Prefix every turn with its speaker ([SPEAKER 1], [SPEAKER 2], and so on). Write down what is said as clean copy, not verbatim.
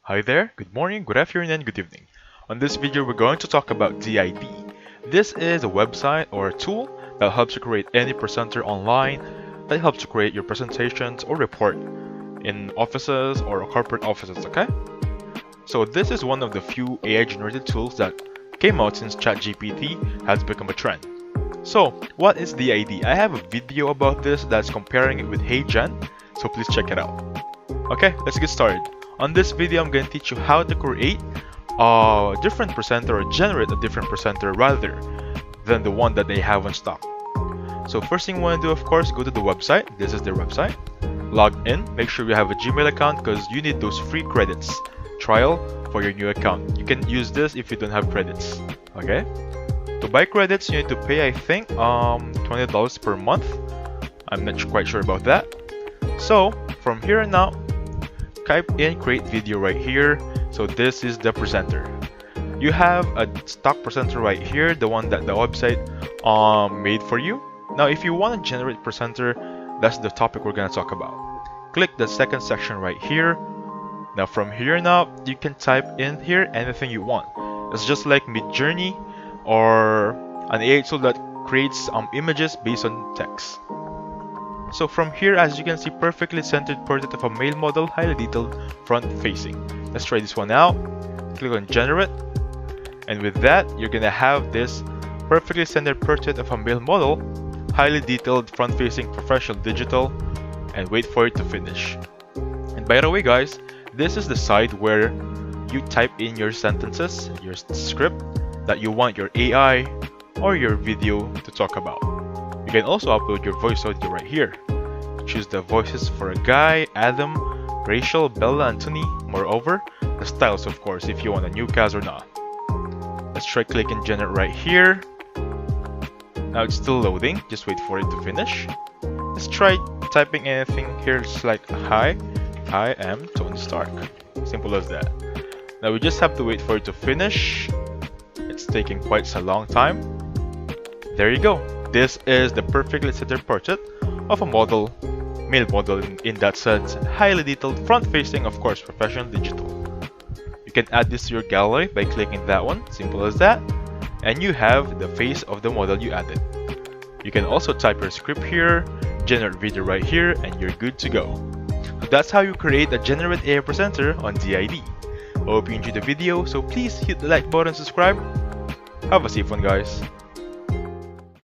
[SPEAKER 1] Hi there, good morning, good afternoon, and good evening. On this video, we're going to talk about DID. This is a website or a tool that helps you create any presenter online, that helps you create your presentations or report in offices or corporate offices, okay? So this is one of the few AI-generated tools that came out since ChatGPT has become a trend. So, what is DID? I have a video about this that's comparing it with HeyGen, so please check it out. Okay, let's get started. On this video, I'm going to teach you how to create a different presenter or generate a different presenter rather than the one that they have on stock. So first thing you want to do, of course, go to the website. This is their website. Log in. Make sure you have a Gmail account because you need those free credits trial for your new account. You can use this if you don't have credits. Okay. To buy credits, you need to pay, I think, $20 per month. I'm not quite sure about that. So from here on out, type in create video right here. So this is the presenter. You have a stock presenter right here, the one that the website made for you. Now if you want to generate presenter, that's the topic we're going to talk about. Click the second section right here. Now from here on out, you can type in here anything you want. It's just like Midjourney or an AI tool that creates images based on text. So from here, as you can see, perfectly centered portrait of a male model, highly detailed, front facing. Let's try this one out. Click on generate, and with that, you're gonna have this perfectly centered portrait of a male model, highly detailed, front facing, professional digital, and wait for it to finish. And by the way guys, this is the side where you type in your sentences, your script that you want your AI or your video to talk about. You can also upload your voice audio right here. Choose the voices for a guy, Adam, Rachel, Bella, Anthony. Moreover, the styles of course if you want a new cast or not. Let's try clicking generate right here. Now it's still loading, just wait for it to finish. Let's try typing anything here, just like hi, I am Tony Stark. Simple as that. Now we just have to wait for it to finish. It's taking quite a long time. There you go. This is the perfectly centered portrait of a model, male model in that sense, highly detailed, front-facing, of course, professional digital. You can add this to your gallery by clicking that one, simple as that, and you have the face of the model you added. You can also type your script here, generate video right here, and you're good to go. So that's how you create a generate AI presenter on DID. Hope you enjoyed the video, so please hit the like button and subscribe. Have a safe one guys.